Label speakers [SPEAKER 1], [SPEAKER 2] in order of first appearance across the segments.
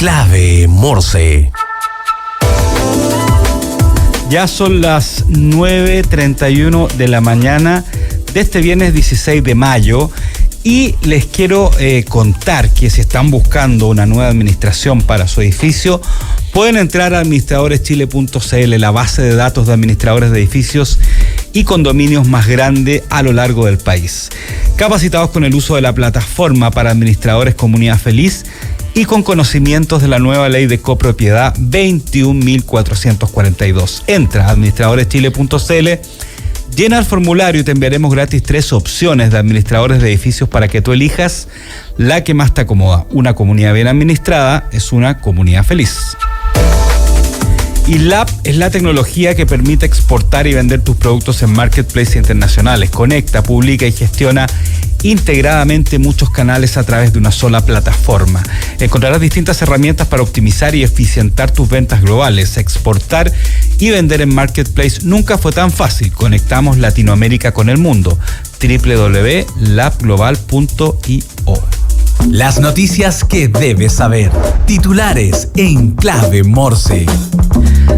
[SPEAKER 1] Clave Morse.
[SPEAKER 2] Ya son las 9:31 de la mañana de este viernes 16 de mayo y les quiero contar que si están buscando una nueva administración para su edificio, pueden entrar a administradoreschile.cl, la base de datos de administradores de edificios y condominios más grande a lo largo del país. Capacitados con el uso de la plataforma para administradores Comunidad Feliz y con conocimientos de la nueva ley de copropiedad 21.442. Entra a administradoreschile.cl, llena el formulario y te enviaremos gratis 3 opciones de administradores de edificios para que tú elijas la que más te acomoda. Una comunidad bien administrada es una comunidad feliz. Y LAP es la tecnología que permite exportar y vender tus productos en marketplaces internacionales. Conecta, publica y gestiona integradamente muchos canales a través de una sola plataforma. Encontrarás distintas herramientas para optimizar y eficientar tus ventas globales. Exportar y vender en marketplace nunca fue tan fácil. Conectamos Latinoamérica con el mundo. www.lapglobal.io.
[SPEAKER 1] Las noticias que debes saber. Titulares en Clave Morse.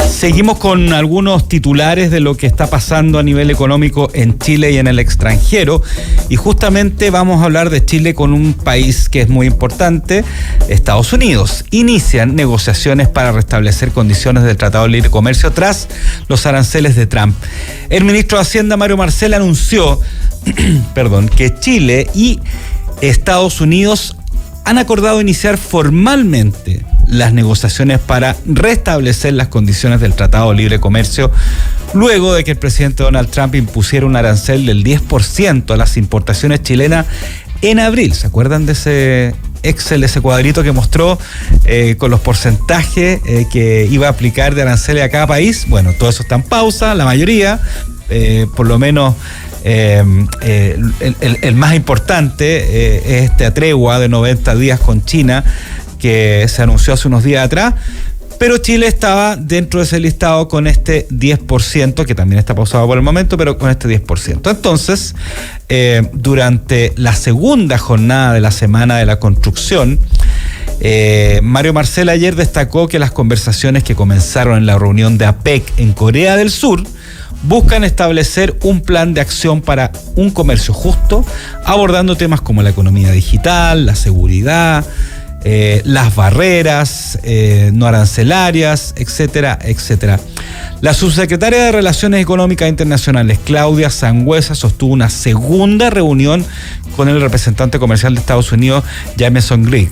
[SPEAKER 2] Seguimos con algunos titulares de lo que está pasando a nivel económico en Chile y en el extranjero. Y justamente vamos a hablar de Chile con un país que es muy importante, Estados Unidos. Inician negociaciones para restablecer condiciones del Tratado de Libre Comercio tras los aranceles de Trump. El ministro de Hacienda, Mario Marcel, anunció que Chile y Estados Unidos han acordado iniciar formalmente las negociaciones para restablecer las condiciones del Tratado de Libre Comercio luego de que el presidente Donald Trump impusiera un arancel del 10% a las importaciones chilenas en abril. ¿Se acuerdan de ese Excel, ese cuadrito que mostró con los porcentajes que iba a aplicar de aranceles a cada país? Bueno, todo eso está en pausa, la mayoría, por lo menos el más importante es esta tregua de 90 días con China que se anunció hace unos días atrás, pero Chile estaba dentro de ese listado con este 10%, que también está pausado por el momento, pero con este 10%. Entonces, durante la segunda jornada de la Semana de la Construcción, Mario Marcel ayer destacó que las conversaciones que comenzaron en la reunión de APEC en Corea del Sur buscan establecer un plan de acción para un comercio justo, abordando temas como la economía digital, la seguridad, las barreras no arancelarias, etcétera, etcétera. La subsecretaria de Relaciones Económicas Internacionales, Claudia Sangüesa, sostuvo una segunda reunión con el representante comercial de Estados Unidos, Jameson Grigg,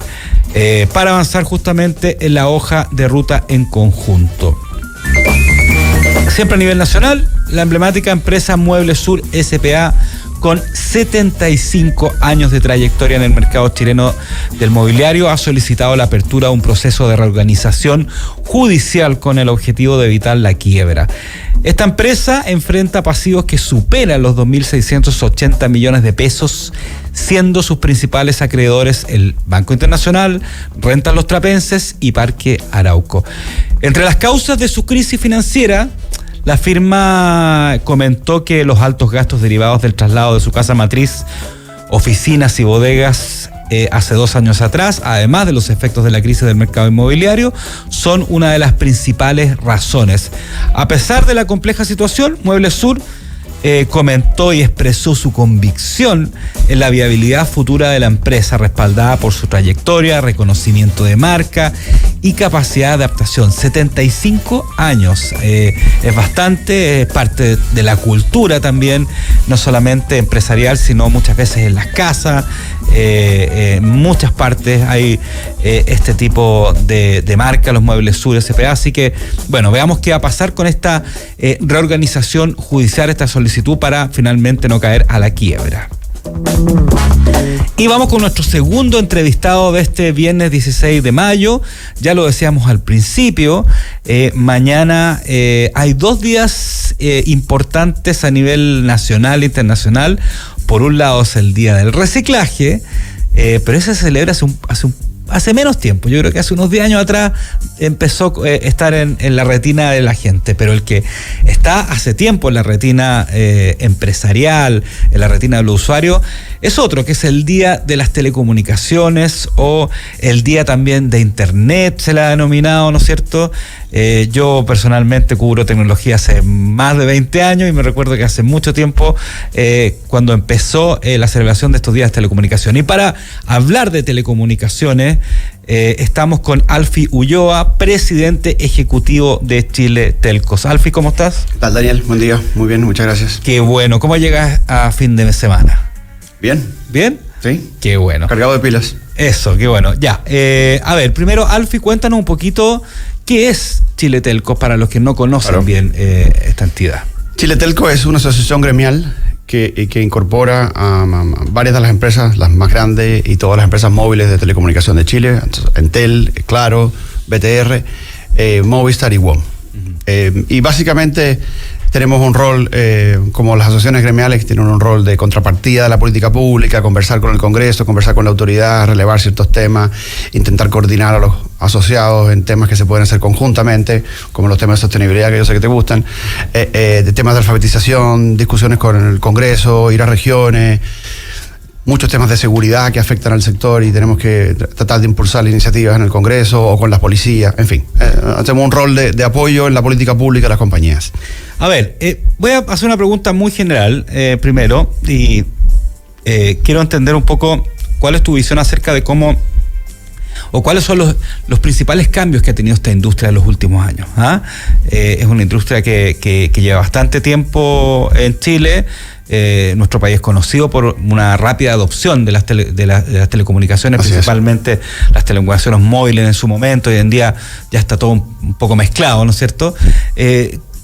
[SPEAKER 2] para avanzar justamente en la hoja de ruta en conjunto. Siempre a nivel nacional, la emblemática empresa Muebles Sur S.p.A., con 75 años de trayectoria en el mercado chileno del mobiliario, ha solicitado la apertura de un proceso de reorganización judicial con el objetivo de evitar la quiebra. Esta empresa enfrenta pasivos que superan los 2.680 millones de pesos, siendo sus principales acreedores el Banco Internacional, Rentas Los Trapenses y Parque Arauco. Entre las causas de su crisis financiera, la firma comentó que los altos gastos derivados del traslado de su casa matriz, oficinas y bodegas hace 2 años atrás, además de los efectos de la crisis del mercado inmobiliario, son una de las principales razones. A pesar de la compleja situación, Muebles Sur comentó y expresó su convicción en la viabilidad futura de la empresa, respaldada por su trayectoria, reconocimiento de marca y capacidad de adaptación. 75 años, es bastante, es parte de la cultura también, no solamente empresarial, sino muchas veces en las casas, en muchas partes hay este tipo de marca, los Muebles Sur S.p.A. Así que, bueno, veamos qué va a pasar con esta reorganización judicial, esta solicitud para finalmente no caer a la quiebra. Y vamos con nuestro segundo entrevistado de este viernes 16 de mayo. Ya lo decíamos al principio, mañana hay 2 días importantes a nivel nacional e internacional. Por un lado es el Día del Reciclaje, pero ese se celebra hace un hace menos tiempo, yo creo que hace unos 10 años atrás empezó a estar en la retina de la gente, pero el que está hace tiempo en la retina empresarial, en la retina del usuario, es otro, que es el día de las telecomunicaciones o el día también de Internet, se le ha denominado, ¿no es cierto? Yo personalmente cubro tecnología hace más de 20 años y me recuerdo que hace mucho tiempo cuando empezó la celebración de estos días de telecomunicación. Y para hablar de telecomunicaciones, estamos con Alfie Ulloa, presidente ejecutivo de Chile Telcos. Alfie, ¿cómo estás?
[SPEAKER 3] ¿Qué tal, Daniel? Buen día, muy bien, muchas gracias.
[SPEAKER 2] Qué bueno. ¿Cómo llegas a fin de semana?
[SPEAKER 3] Bien.
[SPEAKER 2] ¿Bien?
[SPEAKER 3] Sí.
[SPEAKER 2] Qué bueno.
[SPEAKER 3] Cargado de pilas.
[SPEAKER 2] Eso, qué bueno. Ya, a ver, primero, Alfie, cuéntanos un poquito qué es Chile Telcos para los que no conocen bien esta entidad.
[SPEAKER 3] Chile Telco es una asociación gremial que incorpora a varias de las empresas, las más grandes y todas las empresas móviles de telecomunicación de Chile, Entel, Claro, BTR, Movistar y WOM. Y básicamente tenemos un rol, como las asociaciones gremiales que tienen un rol de contrapartida de la política pública, conversar con el Congreso, conversar con la autoridad, relevar ciertos temas, intentar coordinar a los asociados en temas que se pueden hacer conjuntamente, como los temas de sostenibilidad que yo sé que te gustan, de temas de alfabetización, discusiones con el Congreso, ir a regiones, muchos temas de seguridad que afectan al sector y tenemos que tratar de impulsar iniciativas en el Congreso o con las policías, en fin. Hacemos un rol de apoyo en la política pública de las compañías.
[SPEAKER 2] A ver, voy a hacer una pregunta muy general primero y quiero entender un poco cuál es tu visión acerca de cómo o cuáles son los principales cambios que ha tenido esta industria en los últimos años. Es una industria que lleva bastante tiempo en Chile. Nuestro país es conocido por una rápida adopción de las telecomunicaciones,
[SPEAKER 3] Así
[SPEAKER 2] principalmente las telecomunicaciones móviles en su momento. Hoy en día ya está todo un poco mezclado, ¿no es cierto?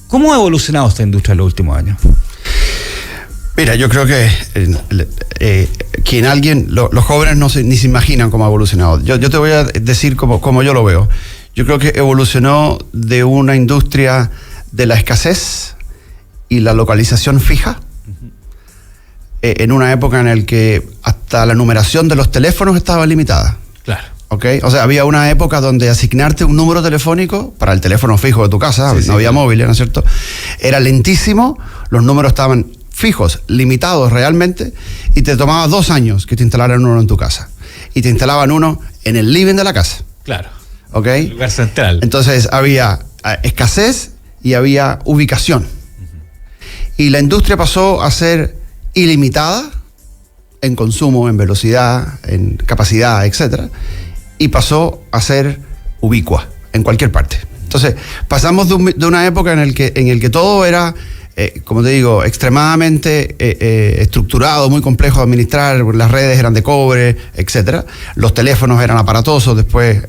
[SPEAKER 2] ¿Cómo ha evolucionado esta industria en los últimos años?
[SPEAKER 3] Mira, yo creo que los jóvenes ni se imaginan cómo ha evolucionado. Yo te voy a decir cómo yo lo veo. Yo creo que evolucionó de una industria de la escasez y la localización fija, en una época en la que hasta la numeración de los teléfonos estaba limitada.
[SPEAKER 2] Claro.
[SPEAKER 3] ¿Okay? O sea, había una época donde asignarte un número telefónico para el teléfono fijo de tu casa, no había móviles, ¿no es cierto? Era lentísimo, los números estaban fijos, limitados realmente, y te tomaba 2 años que te instalaran uno en tu casa. Y te instalaban uno en el living de la casa.
[SPEAKER 2] Claro.
[SPEAKER 3] ¿Ok?
[SPEAKER 2] El lugar central.
[SPEAKER 3] Entonces había escasez y había ubicación. Y la industria pasó a ser ilimitada en consumo, en velocidad, en capacidad, etcétera, y pasó a ser ubicua en cualquier parte. Entonces, pasamos de una época en el que todo era, como te digo, extremadamente estructurado, muy complejo de administrar, las redes eran de cobre, etcétera. Los teléfonos eran aparatosos. Después,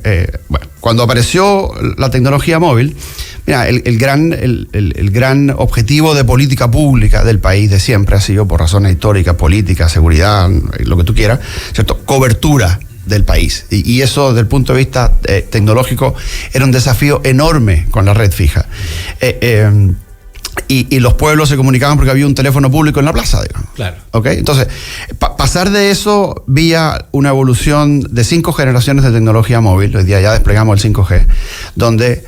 [SPEAKER 3] cuando apareció la tecnología móvil, mira, el gran objetivo de política pública del país de siempre ha sido, por razones históricas, políticas, seguridad, lo que tú quieras, ¿cierto? Cobertura del país. Y eso, desde el punto de vista tecnológico, era un desafío enorme con la red fija. Y los pueblos se comunicaban porque había un teléfono público en la plaza, digamos.
[SPEAKER 2] Claro.
[SPEAKER 3] ¿Okay? Entonces, pasar de eso vía una evolución de 5 generaciones de tecnología móvil, hoy día ya desplegamos el 5G, donde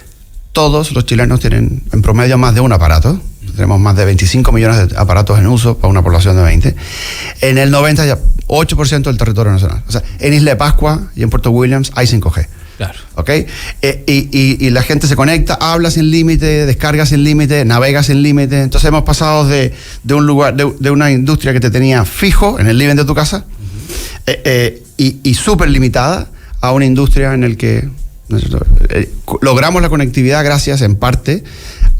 [SPEAKER 3] todos los chilenos tienen en promedio más de un aparato. Tenemos más de 25 millones de aparatos en uso para una población de 20. En el 90 ya 8% del territorio nacional. O sea, en Isla de Pascua y en Puerto Williams hay 5G.
[SPEAKER 2] Claro.
[SPEAKER 3] ¿Ok? Y la gente se conecta, habla sin límite, descarga sin límite, navega sin límite. Entonces hemos pasado de un lugar, de una industria que te tenía fijo en el living de tu casa, y súper limitada, a una industria en el que logramos la conectividad gracias en parte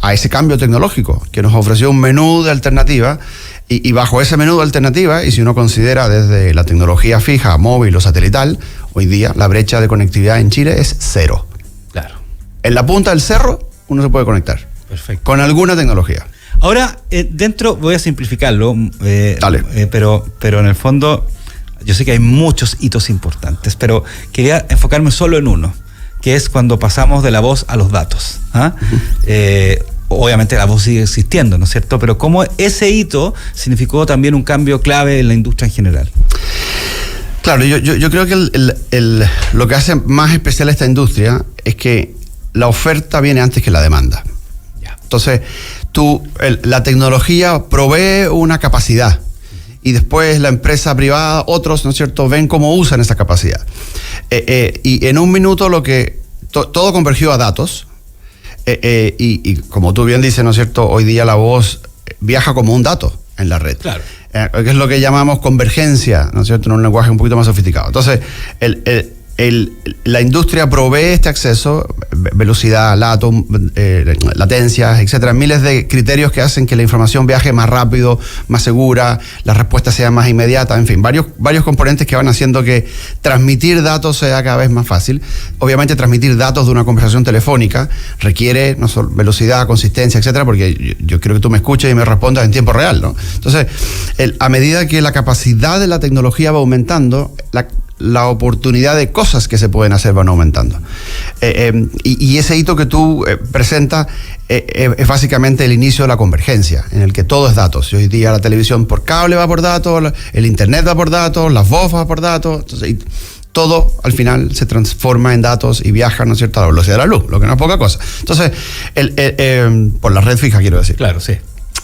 [SPEAKER 3] a ese cambio tecnológico que nos ofreció un menú de alternativas, y bajo ese menú de alternativas, y si uno considera desde la tecnología fija, móvil o satelital, hoy día la brecha de conectividad en Chile es 0.
[SPEAKER 2] Claro.
[SPEAKER 3] En la punta del cerro uno se puede conectar.
[SPEAKER 2] Perfecto.
[SPEAKER 3] Con alguna tecnología.
[SPEAKER 2] Ahora, dentro, voy a simplificarlo,
[SPEAKER 3] Dale.
[SPEAKER 2] pero en el fondo, yo sé que hay muchos hitos importantes, pero quería enfocarme solo en uno, que es cuando pasamos de la voz a los datos. Obviamente la voz sigue existiendo, ¿no es cierto? Pero cómo ese hito significó también un cambio clave en la industria en general.
[SPEAKER 3] Claro, yo creo que lo que hace más especial esta industria es que la oferta viene antes que la demanda. Entonces, la tecnología provee una capacidad y después la empresa privada, otros, ¿no es cierto?, ven cómo usan esa capacidad. Y en un minuto todo convergió a datos y como tú bien dices, ¿no es cierto?, hoy día la voz viaja como un dato en la red. Claro. Que es lo que llamamos convergencia, ¿no es cierto?, en un lenguaje un poquito más sofisticado. Entonces, la industria provee este acceso, velocidad, latencias, etcétera, miles de criterios que hacen que la información viaje más rápido, más segura, la respuesta sea más inmediata, en fin, varios componentes que van haciendo que transmitir datos sea cada vez más fácil. Obviamente transmitir datos de una conversación telefónica requiere no solo velocidad, consistencia, etcétera, porque yo quiero que tú me escuches y me respondas en tiempo real, ¿no? Entonces, a medida que la capacidad de la tecnología va aumentando, la oportunidad de cosas que se pueden hacer van aumentando. Y ese hito que tú presentas es básicamente el inicio de la convergencia, en el que todo es datos. Y hoy día la televisión por cable va por datos, el internet va por datos, las voz va por datos. Entonces, todo al final se transforma en datos y viaja, ¿no es cierto?, a la velocidad de la luz, lo que no es poca cosa. Entonces, por la red fija, quiero decir.
[SPEAKER 2] Claro, sí.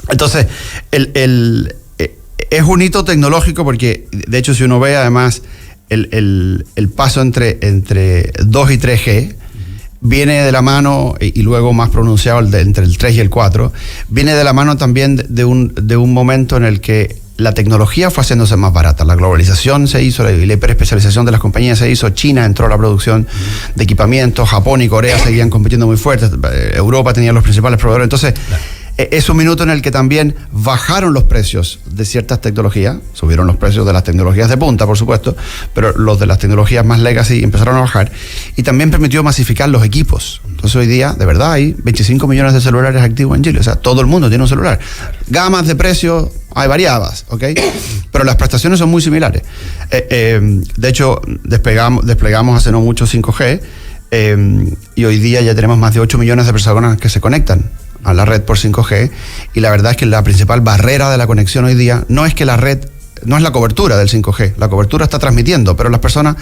[SPEAKER 3] Entonces, es un hito tecnológico porque, de hecho, si uno ve además el paso entre 2 y 3G viene de la mano, y luego más pronunciado entre el 3 y el 4, viene de la mano también de un momento en el que la tecnología fue haciéndose más barata. La globalización se hizo, la hiperespecialización de las compañías se hizo, China entró a la producción de equipamientos, Japón y Corea seguían compitiendo muy fuertes, Europa tenía los principales proveedores. Entonces, es un minuto en el que también bajaron los precios de ciertas tecnologías, subieron los precios de las tecnologías de punta, por supuesto, pero los de las tecnologías más legacy empezaron a bajar, y también permitió masificar los equipos. Entonces hoy día, de verdad, hay 25 millones de celulares activos en Chile, o sea, todo el mundo tiene un celular. Gamas de precios hay variadas, ¿ok? Pero las prestaciones son muy similares. De hecho, desplegamos hace no mucho 5G, y hoy día ya tenemos más de 8 millones de personas que se conectan a la red por 5G, y la verdad es que la principal barrera de la conexión hoy día no es que la red, no es la cobertura del 5G, la cobertura está transmitiendo, pero las personas,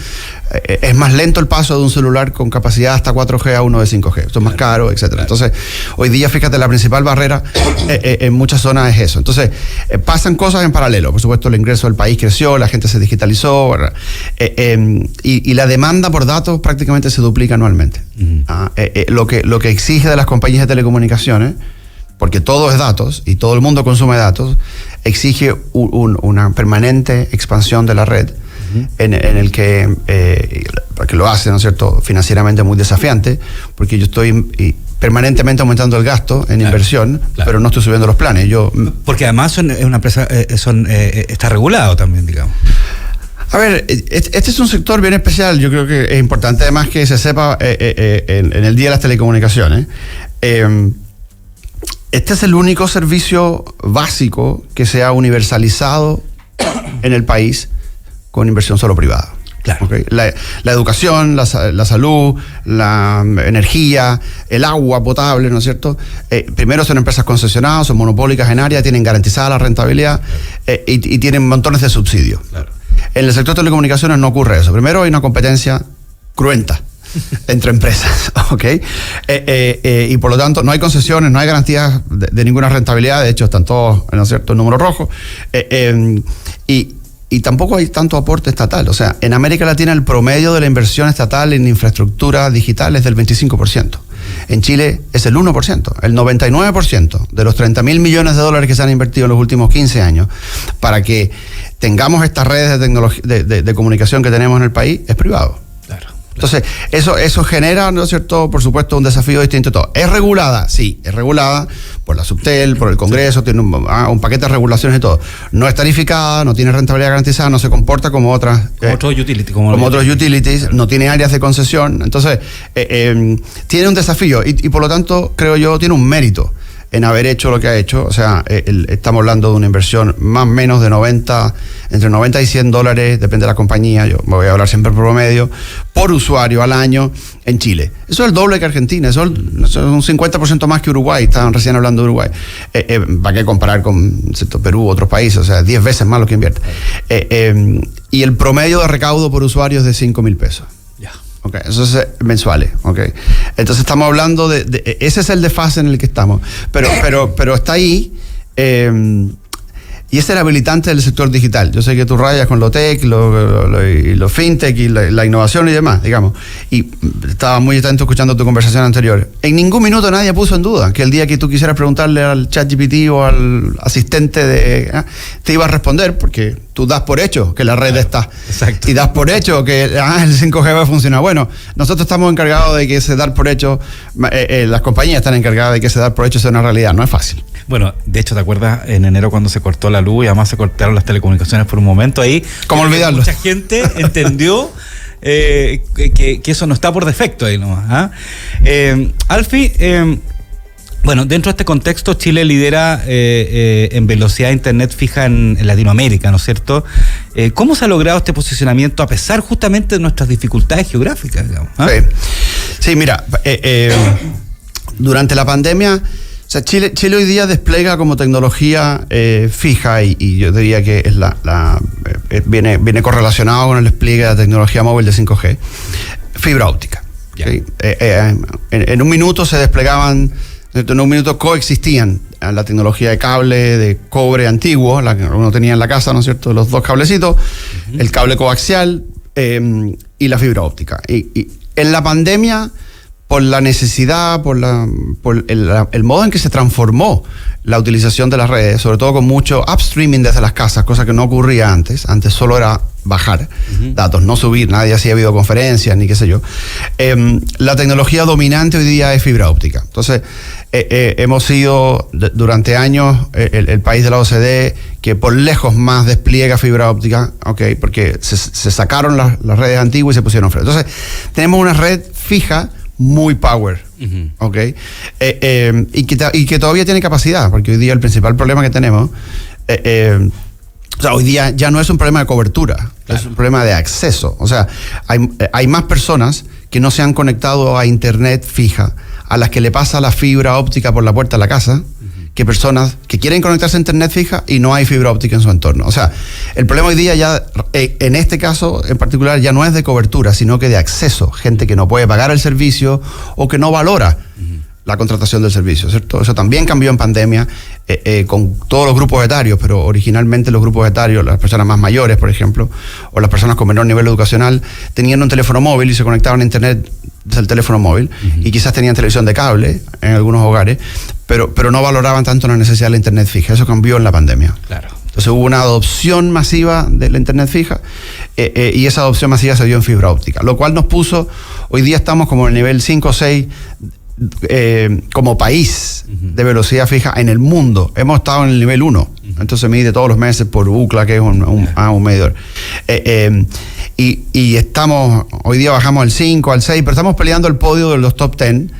[SPEAKER 3] es más lento el paso de un celular con capacidad hasta 4G a uno de 5G, esto es más caro, etcétera. Entonces, hoy día, fíjate, la principal barrera en muchas zonas es eso. Entonces, pasan cosas en paralelo. Por supuesto, el ingreso del país creció, la gente se digitalizó, y la demanda por datos prácticamente se duplica anualmente. Lo que exige de las compañías de telecomunicaciones, porque todo es datos y todo el mundo consume datos, exige una permanente expansión de la red, en el que lo hace, ¿no es cierto?, financieramente muy desafiante, porque yo estoy permanentemente aumentando el gasto en inversión, pero no estoy subiendo los planes.
[SPEAKER 2] Porque además es una empresa, está regulado también, digamos.
[SPEAKER 3] A ver, este es un sector bien especial. Yo creo que es importante además que se sepa en el Día de las Telecomunicaciones. Este es el único servicio básico que se ha universalizado en el país con inversión solo privada. Claro. ¿Okay? La educación, la salud, la energía, el agua potable, ¿no es cierto? Primero son empresas concesionadas, son monopólicas en área, tienen garantizada la rentabilidad, y tienen montones de subsidios. Claro. En el sector de telecomunicaciones no ocurre eso. Primero hay una competencia cruenta entre empresas, ¿ok? Y por lo tanto no hay concesiones, no hay garantías de ninguna rentabilidad. De hecho, están todos, ¿no es cierto?, en número rojo. Y tampoco hay tanto aporte estatal. O sea, en América Latina el promedio de la inversión estatal en infraestructura digital es del 25%. En Chile es el 1%. El 99% de los 30.000 millones de dólares que se han invertido en los últimos 15 años para que tengamos estas redes de comunicación que tenemos en el país es privado. Claro. Entonces, eso genera, ¿no es cierto?, por supuesto, un desafío distinto de todo. ¿Es regulada? Sí, es regulada por la Subtel, por el Congreso, tiene un paquete de regulaciones y todo. No es tarificada, no tiene rentabilidad garantizada, no se comporta como otros utilities, no tiene áreas de concesión. Entonces, tiene un desafío y por lo tanto, creo yo, tiene un mérito en haber hecho lo que ha hecho. O sea, estamos hablando de una inversión más o menos de entre 90 y 100 dólares, depende de la compañía, yo me voy a hablar siempre por promedio, por usuario al año en Chile. Eso es el doble que Argentina, eso es un 50% más que Uruguay, estaban recién hablando de Uruguay. ¿Para qué comparar con Perú u otros países? O sea, 10 veces más lo que invierte. y el promedio de recaudo por usuario es de 5.000 pesos.
[SPEAKER 2] Ya.
[SPEAKER 3] Okay, eso es mensuales. Okay. Entonces estamos hablando de ese es el desfase en el que estamos. Pero está ahí. Y ese es el habilitante del sector digital. Yo sé que tú rayas con lo tech, lo fintech y la innovación y demás, digamos. Y estaba muy atento escuchando tu conversación anterior. En ningún minuto nadie puso en duda que el día que tú quisieras preguntarle al ChatGPT o al asistente te iba a responder, porque tú das por hecho que la red está.
[SPEAKER 2] Exacto.
[SPEAKER 3] Y das por hecho que el 5G va a funcionar. Bueno, nosotros estamos encargados de que ese dar por hecho, las compañías están encargadas de que ese dar por hecho sea una realidad. No es fácil.
[SPEAKER 2] Bueno, de hecho, ¿te acuerdas en enero cuando se cortó la luz y además se cortaron las telecomunicaciones por un momento ahí?
[SPEAKER 3] ¿Cómo olvidarlo?
[SPEAKER 2] Mucha gente entendió que eso no está por defecto ahí nomás. Alfie, bueno, dentro de este contexto, Chile lidera en velocidad de internet fija en Latinoamérica, ¿no es cierto? ¿Cómo se ha logrado este posicionamiento a pesar justamente de nuestras dificultades geográficas, digamos?
[SPEAKER 3] Sí, mira, durante la pandemia, o sea, Chile hoy día despliega como tecnología fija y yo diría que es viene correlacionado con el despliegue de la tecnología móvil de 5G, fibra óptica. ¿Okay? En un minuto se desplegaban, en un minuto coexistían la tecnología de cable de cobre antiguo, la que uno tenía en la casa, ¿no es cierto? Los dos cablecitos, el cable coaxial y la fibra óptica. Y en la pandemia, por la necesidad, por el modo en que se transformó la utilización de las redes, sobre todo con mucho upstreaming desde las casas, cosa que no ocurría antes. Antes solo era bajar datos, no subir, nadie hacía videoconferencias ni qué sé yo. La tecnología dominante hoy día es fibra óptica. Entonces, hemos sido durante años el país de la OCDE que por lejos más despliega fibra óptica, okay, porque se sacaron las redes antiguas y se pusieron frente. Entonces, tenemos una red fija muy power, ¿ok? Y que todavía tiene capacidad, porque hoy día el principal problema que tenemos, o sea, hoy día ya no es un problema de cobertura, claro, es un problema de acceso. O sea, hay más personas que no se han conectado a internet fija, a las que le pasa la fibra óptica por la puerta de la casa, que personas que quieren conectarse a internet fija y no hay fibra óptica en su entorno. O sea, el problema hoy día ya, en este caso en particular, ya no es de cobertura, sino que de acceso. Gente que no puede pagar el servicio o que no valora la contratación del servicio, ¿cierto? Eso también cambió en pandemia con todos los grupos etarios, pero originalmente los grupos etarios, las personas más mayores, por ejemplo, o las personas con menor nivel educacional, tenían un teléfono móvil y se conectaban a internet desde el teléfono móvil, y quizás tenían televisión de cable en algunos hogares, pero no valoraban tanto la necesidad de la internet fija. Eso cambió en la pandemia.
[SPEAKER 2] Claro.
[SPEAKER 3] Entonces hubo una adopción masiva de la internet fija y esa adopción masiva se dio en fibra óptica, lo cual nos puso, hoy día estamos como en el nivel 5 o 6 como país de velocidad fija en el mundo. Hemos estado en el nivel 1, entonces mide todos los meses por UCLA, que es un medidor. Y estamos, hoy día bajamos al 5, al 6, pero estamos peleando el podio de los top 10.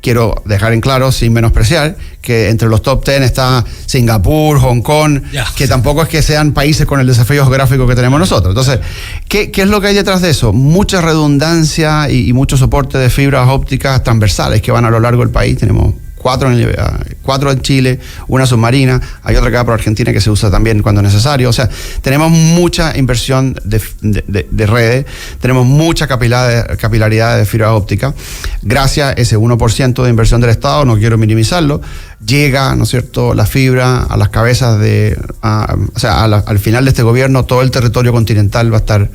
[SPEAKER 3] Quiero dejar en claro, sin menospreciar, que entre los top 10 está Singapur, Hong Kong, que tampoco es que sean países con el desafío geográfico que tenemos nosotros. Entonces, ¿qué es lo que hay detrás de eso? Mucha redundancia y mucho soporte de fibras ópticas transversales que van a lo largo del país. Tenemos 4 en Chile, una submarina, hay otra acá por Argentina que se usa también cuando es necesario. O sea, tenemos mucha inversión de redes, tenemos mucha capilaridad de fibra óptica. Gracias a ese 1% de inversión del Estado, no quiero minimizarlo, llega, ¿no es cierto?, la fibra a las cabezas o sea, al final de este gobierno todo el territorio continental va a estar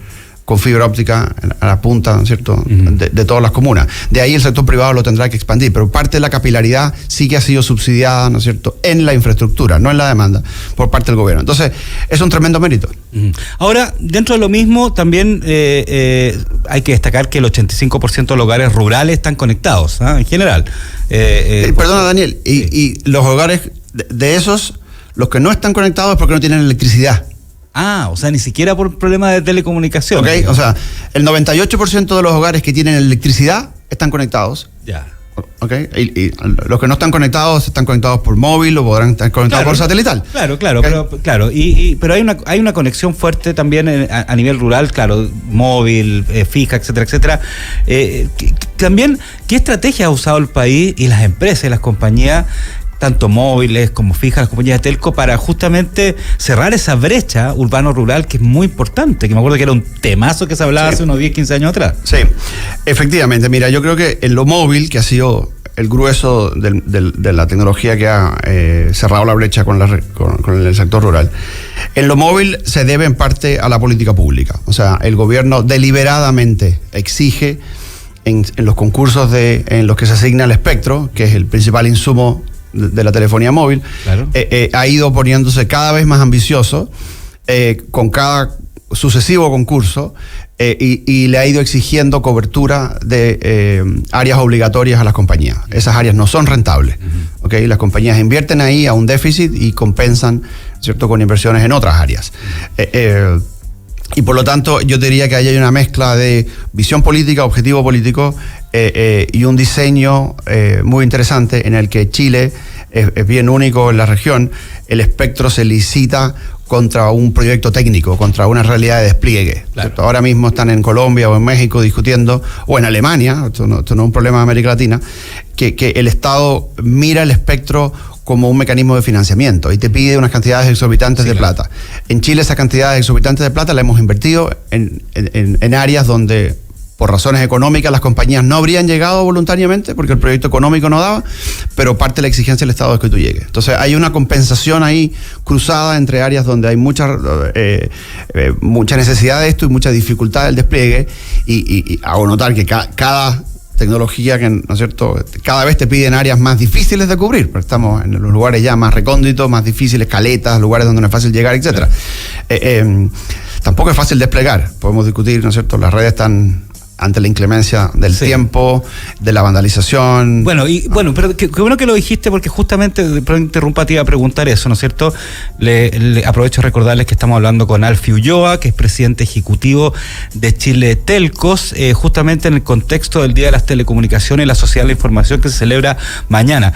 [SPEAKER 3] con fibra óptica a la punta, ¿no es cierto?, de todas las comunas. De ahí el sector privado lo tendrá que expandir, pero parte de la capilaridad sí que ha sido subsidiada, ¿no es cierto?, en la infraestructura, no en la demanda, por parte del gobierno. Entonces, es un tremendo mérito.
[SPEAKER 2] Ahora, dentro de lo mismo, también hay que destacar que el 85% de los hogares rurales están conectados, en general.
[SPEAKER 3] Perdona, Daniel, y los hogares de esos, los que no están conectados es porque no tienen electricidad.
[SPEAKER 2] O sea, ni siquiera por problema de telecomunicación.
[SPEAKER 3] Ok, o sea, el 98% de los hogares que tienen electricidad están conectados.
[SPEAKER 2] Ya.
[SPEAKER 3] Ok, y los que no están conectados por móvil o podrán estar conectados por satelital.
[SPEAKER 2] Claro,
[SPEAKER 3] Okay.
[SPEAKER 2] Pero hay una conexión fuerte también a nivel rural, claro, móvil, fija, etcétera, etcétera. También, ¿qué estrategia ha usado el país y las empresas y las compañías tanto móviles como fijas, las compañías de telco, para justamente cerrar esa brecha urbano-rural que es muy importante, que me acuerdo que era un temazo que se hablaba hace unos 10, 15 años atrás.
[SPEAKER 3] Sí, efectivamente. Mira, yo creo que en lo móvil, que ha sido el grueso de la tecnología que ha cerrado la brecha con el sector rural, en lo móvil se debe en parte a la política pública. O sea, el gobierno deliberadamente exige en los concursos en los que se asigna el espectro, que es el principal insumo de la telefonía móvil, claro. Ha ido poniéndose cada vez más ambicioso con cada sucesivo concurso y le ha ido exigiendo cobertura de áreas obligatorias a las compañías. Esas áreas no son rentables. ¿Okay? Las compañías invierten ahí a un déficit y compensan, ¿cierto?, con inversiones en otras áreas. Y por lo tanto, yo diría que ahí hay una mezcla de visión política, objetivo político y un diseño muy interesante en el que Chile es bien único en la región. El espectro se licita contra un proyecto técnico, contra una realidad de despliegue. Claro. Ahora mismo están en Colombia o en México discutiendo, o en Alemania, esto no es un problema de América Latina, que el Estado mira el espectro como un mecanismo de financiamiento y te pide unas cantidades exorbitantes de plata. En Chile esas cantidades exorbitantes de plata la hemos invertido en áreas donde, por razones económicas, las compañías no habrían llegado voluntariamente porque el proyecto económico no daba, pero parte de la exigencia del Estado es que tú llegues. Entonces hay una compensación ahí cruzada entre áreas donde hay mucha necesidad de esto y mucha dificultad del despliegue y hago notar que cada tecnología que, ¿no es cierto?, cada vez te piden áreas más difíciles de cubrir, porque estamos en los lugares ya más recónditos, más difíciles, caletas, lugares donde no es fácil llegar, etcétera. Tampoco es fácil desplegar. Podemos discutir, ¿no es cierto?, las redes están ante la inclemencia del tiempo, de la vandalización.
[SPEAKER 2] Bueno, pero qué bueno que lo dijiste, porque justamente, interrumpa, te iba a preguntar eso, ¿no es cierto? Le aprovecho a recordarles que estamos hablando con Alfie Ulloa, que es presidente ejecutivo de Chile Telcos, justamente en el contexto del Día de las Telecomunicaciones y la Sociedad de la Información que se celebra mañana.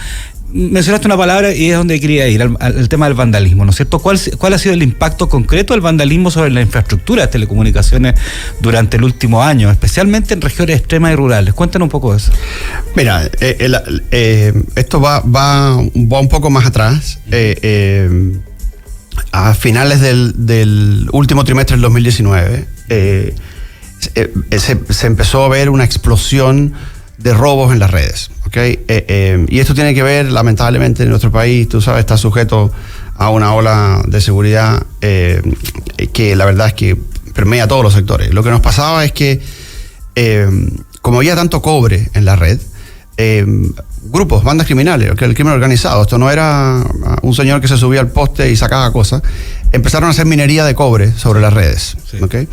[SPEAKER 2] Mencionaste una palabra y es donde quería ir, al tema del vandalismo, ¿no es cierto? ¿Cuál ha sido el impacto concreto del vandalismo sobre la infraestructura de telecomunicaciones durante el último año, especialmente en regiones extremas y rurales? Cuéntanos un poco de eso.
[SPEAKER 3] Mira, esto va un poco más atrás. A finales del último trimestre del 2019 se empezó a ver una explosión de robos en las redes, ¿okay? Y esto tiene que ver, lamentablemente, en nuestro país, tú sabes, está sujeto a una ola de seguridad que la verdad es que permea todos los sectores. Lo que nos pasaba es que, como había tanto cobre en la red, grupos, bandas criminales, el crimen organizado, esto no era un señor que se subía al poste y sacaba cosas, empezaron a hacer minería de cobre sobre las redes, sí. ¿Okay?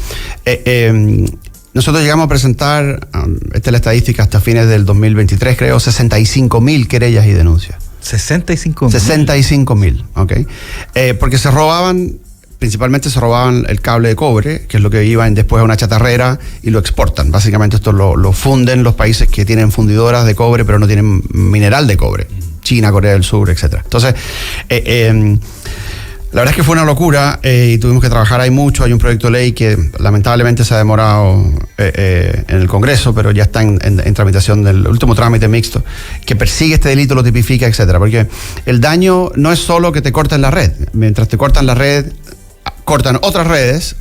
[SPEAKER 3] Nosotros llegamos a presentar, esta es la estadística hasta fines del 2023, creo, 65.000 querellas y denuncias.
[SPEAKER 2] 65.000.
[SPEAKER 3] 65.000, ¿ok? Porque principalmente se robaban el cable de cobre, que es lo que iban después a una chatarrera y lo exportan. Básicamente esto lo funden los países que tienen fundidoras de cobre, pero no tienen mineral de cobre. China, Corea del Sur, etcétera. Entonces, la verdad es que fue una locura y tuvimos que trabajar ahí mucho. Hay un proyecto de ley que lamentablemente se ha demorado en el Congreso, pero ya está en tramitación del último trámite mixto, que persigue este delito, lo tipifica, etcétera. Porque el daño no es solo que te corten la red. Mientras te cortan la red, cortan otras redes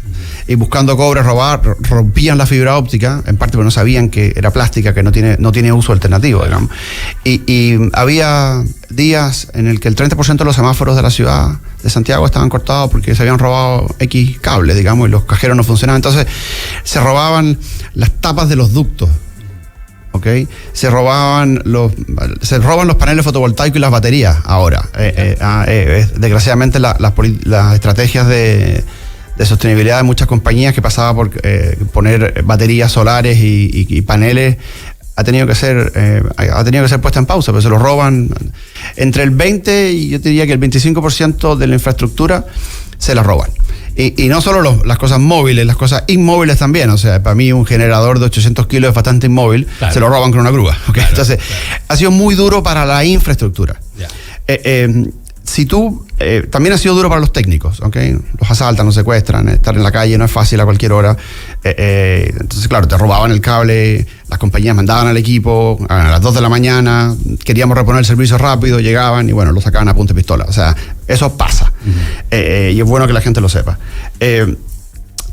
[SPEAKER 3] y buscando cobre rompían la fibra óptica, en parte porque no sabían que era plástica, que no tiene uso alternativo, digamos. Y había días en el que el 30% de los semáforos de la ciudad de Santiago estaban cortados porque se habían robado X cables, digamos, y los cajeros no funcionaban. Entonces se robaban las tapas de los ductos, ¿ok? Se roban los paneles fotovoltaicos y las baterías ahora. Desgraciadamente las estrategias de sostenibilidad de muchas compañías que pasaba por poner baterías solares y paneles ha tenido que ser puesta en pausa, pero se los roban entre el 20 y yo diría que el 25% de la infraestructura se la roban. Y no solo las cosas móviles, las cosas inmóviles también. O sea, para mí un generador de 800 kilos es bastante inmóvil, claro. Se lo roban con una grúa, ¿okay? Claro, entonces, claro. Ha sido muy duro para la infraestructura. Yeah. Si tú También ha sido duro para los técnicos, ¿okay? Los asaltan, los secuestran, estar en la calle no es fácil a cualquier hora. Entonces, claro, te robaban el cable, las compañías mandaban al equipo a las 2 de la mañana, queríamos reponer el servicio rápido, llegaban y bueno, lo sacaban a punta de pistola. O sea, eso pasa. Y es bueno que la gente lo sepa.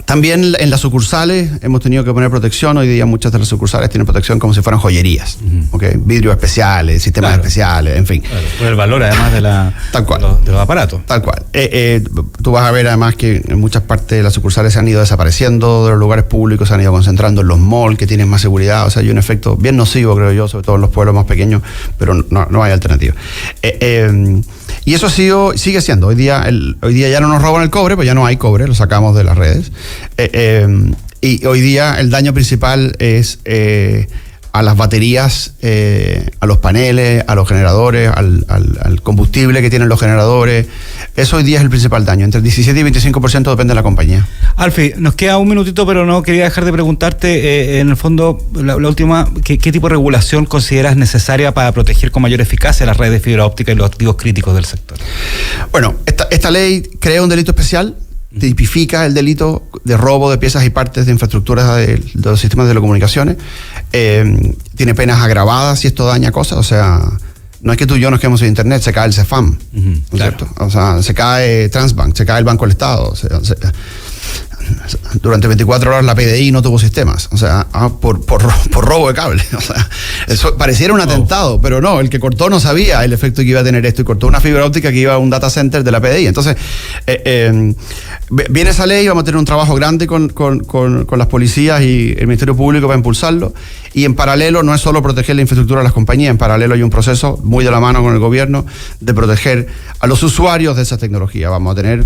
[SPEAKER 3] También en las sucursales hemos tenido que poner protección. Hoy día muchas de las sucursales tienen protección como si fueran joyerías. ¿Okay? Vidrios especiales, sistemas especiales, en fin.
[SPEAKER 2] Claro, por el valor además
[SPEAKER 3] Tal cual.
[SPEAKER 2] de los aparatos.
[SPEAKER 3] Tal cual. Tú vas a ver además que en muchas partes de las sucursales se han ido desapareciendo de los lugares públicos, se han ido concentrando en los malls que tienen más seguridad. O sea, hay un efecto bien nocivo, creo yo, sobre todo en los pueblos más pequeños, pero no hay alternativa. Y eso sigue siendo. Hoy día ya no nos roban el cobre, pues ya no hay cobre, lo sacamos de las redes. Y hoy día el daño principal es a las baterías, a los paneles, a los generadores, al combustible que tienen los generadores. Eso hoy día es el principal daño. Entre el 17 y 25% depende de la compañía.
[SPEAKER 2] Alfie, nos queda un minutito, pero no quería dejar de preguntarte, en el fondo, la última, ¿qué tipo de regulación consideras necesaria para proteger con mayor eficacia las redes de fibra óptica y los activos críticos del sector?
[SPEAKER 3] Bueno, esta ley crea un delito especial, tipifica el delito de robo de piezas y partes de infraestructuras de los sistemas de telecomunicaciones. Tiene penas agravadas si esto daña cosas, o sea, no es que tú y yo nos quedemos sin internet, se cae el CEFAM, ¿no es cierto? O sea, se cae Transbank, se cae el Banco del Estado, durante 24 horas la PDI no tuvo sistemas, o sea, por robo de cable. O sea, eso pareciera un atentado, pero no, el que cortó no sabía el efecto que iba a tener esto y cortó una fibra óptica que iba a un data center de la PDI. Entonces, viene esa ley, vamos a tener un trabajo grande con las policías y el Ministerio Público para impulsarlo, y en paralelo no es solo proteger la infraestructura de las compañías, en paralelo hay un proceso muy de la mano con el gobierno de proteger a los usuarios de esa tecnología. Vamos a tener,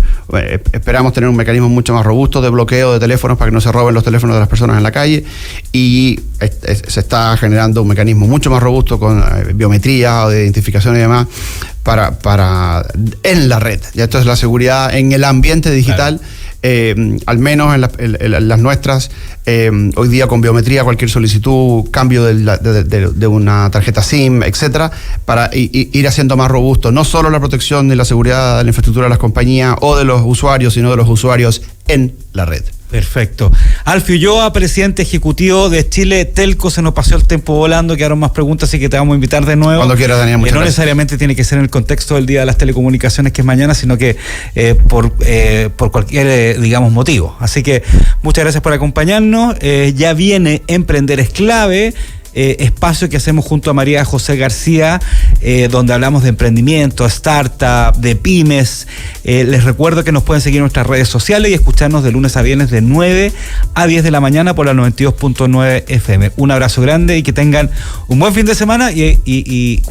[SPEAKER 3] esperamos tener un mecanismo mucho más robusto de bloqueo de teléfonos para que no se roben los teléfonos de las personas en la calle, y se está generando un mecanismo mucho más robusto con biometría o de identificación y demás para en la red. Ya esto es la seguridad en el ambiente digital. Claro. Al menos en las nuestras, hoy día con biometría, cualquier solicitud, cambio de una tarjeta SIM, etcétera, para ir haciendo más robusto no solo la protección y la seguridad de la infraestructura de las compañías o de los usuarios, sino de los usuarios en la red.
[SPEAKER 2] Perfecto. Alfie Ulloa, presidente ejecutivo de Chile Telco. Se nos pasó el tiempo volando, quedaron más preguntas, así que te vamos a invitar de nuevo.
[SPEAKER 3] Cuando quieras, Daniel, muchas
[SPEAKER 2] no
[SPEAKER 3] gracias.
[SPEAKER 2] Necesariamente tiene que ser en el contexto del Día de las Telecomunicaciones, que es mañana, sino que por cualquier, digamos, motivo. Así que muchas gracias por acompañarnos. Ya viene Emprender es Clave, espacio que hacemos junto a María José García, donde hablamos de emprendimiento, startup, de pymes. Les recuerdo que nos pueden seguir en nuestras redes sociales y escucharnos de lunes a viernes de 9 a 10 de la mañana por la 92.9 FM. Un abrazo grande y que tengan un buen fin de semana y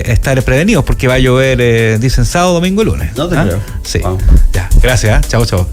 [SPEAKER 2] estar prevenidos porque va a llover, dicen sábado, domingo y lunes.
[SPEAKER 3] No te creo.
[SPEAKER 2] Sí.
[SPEAKER 3] Wow.
[SPEAKER 2] Ya, gracias. Chao, chao.